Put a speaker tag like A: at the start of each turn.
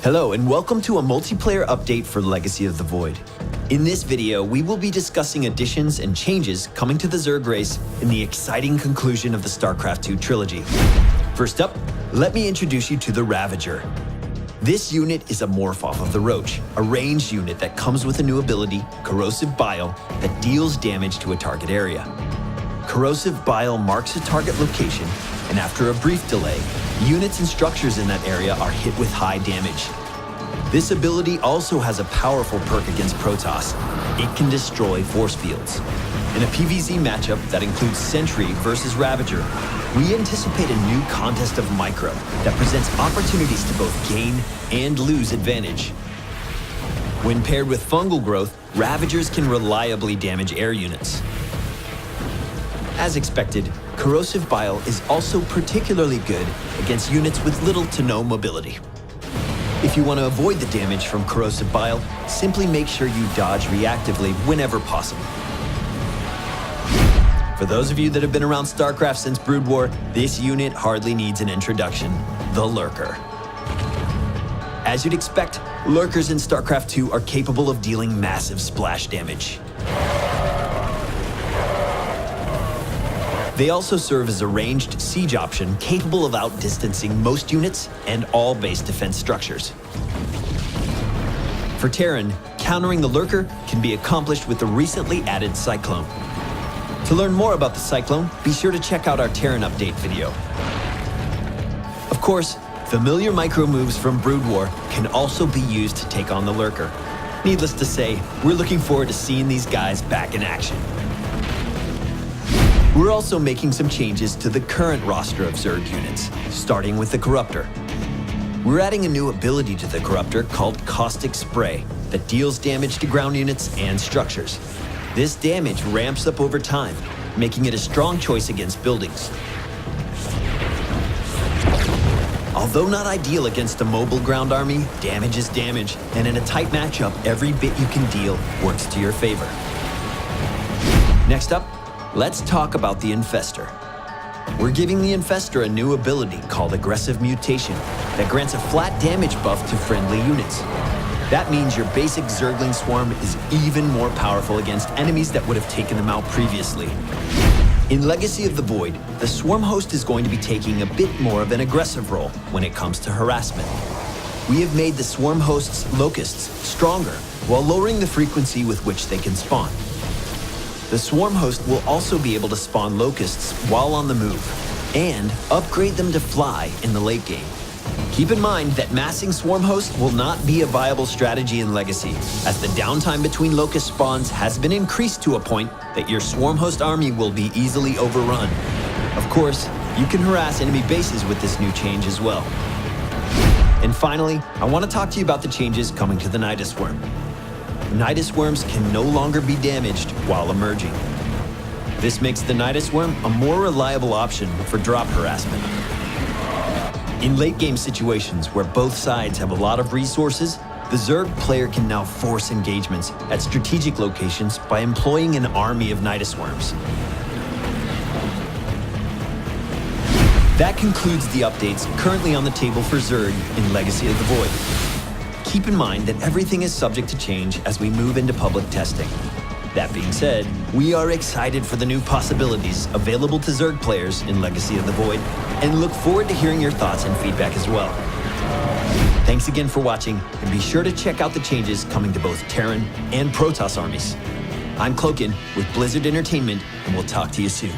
A: Hello and welcome to a multiplayer update for Legacy of the Void. In this video, we will be discussing additions and changes coming to the Zerg race in the exciting conclusion of the StarCraft II trilogy. First up, let me introduce you to the Ravager. This unit is a morph-off of the Roach, a ranged unit that comes with a new ability, Corrosive Bile, that deals damage to a target area. Corrosive Bile marks a target location, and after a brief delay, units and structures in that area are hit with high damage. This ability also has a powerful perk against Protoss. It can destroy force fields. In a PvZ matchup that includes Sentry versus Ravager, we anticipate a new contest of micro that presents opportunities to both gain and lose advantage. When paired with fungal growth, Ravagers can reliably damage air units. As expected, Corrosive Bile is also particularly good against units with little to no mobility. If you want to avoid the damage from Corrosive Bile, simply make sure you dodge reactively whenever possible. For those of you that have been around StarCraft since Brood War, this unit hardly needs an introduction, the Lurker. As you'd expect, Lurkers in StarCraft II are capable of dealing massive splash damage. They also serve as a ranged siege option capable of outdistancing most units and all base defense structures. For Terran, countering the Lurker can be accomplished with the recently added Cyclone. To learn more about the Cyclone, be sure to check out our Terran update video. Of course, familiar micro moves from Brood War can also be used to take on the Lurker. Needless to say, we're looking forward to seeing these guys back in action. We're also making some changes to the current roster of Zerg units, starting with the Corruptor. We're adding a new ability to the Corruptor called Caustic Spray that deals damage to ground units and structures. This damage ramps up over time, making it a strong choice against buildings. Although not ideal against a mobile ground army, damage is damage, and in a tight matchup, every bit you can deal works to your favor. Next up, let's talk about the Infestor. We're giving the Infestor a new ability called Aggressive Mutation that grants a flat damage buff to friendly units. That means your basic Zergling swarm is even more powerful against enemies that would have taken them out previously. In Legacy of the Void, the Swarm Host is going to be taking a bit more of an aggressive role when it comes to harassment. We have made the Swarm Host's Locusts stronger while lowering the frequency with which they can spawn. The Swarm Host will also be able to spawn Locusts while on the move, and upgrade them to fly in the late game. Keep in mind that massing Swarm Host will not be a viable strategy in Legacy, as the downtime between Locust spawns has been increased to a point that your Swarm Host army will be easily overrun. Of course, you can harass enemy bases with this new change as well. And finally, I want to talk to you about the changes coming to the Nidus Worm. Nidus Worms can no longer be damaged while emerging. This makes the Nidus Worm a more reliable option for drop harassment. In late-game situations where both sides have a lot of resources, the Zerg player can now force engagements at strategic locations by employing an army of Nidus Worms. That concludes the updates currently on the table for Zerg in Legacy of the Void. Keep in mind that everything is subject to change as we move into public testing. That being said, we are excited for the new possibilities available to Zerg players in Legacy of the Void, and look forward to hearing your thoughts and feedback as well. Thanks again for watching, and be sure to check out the changes coming to both Terran and Protoss armies. I'm Cloakin with Blizzard Entertainment, and we'll talk to you soon.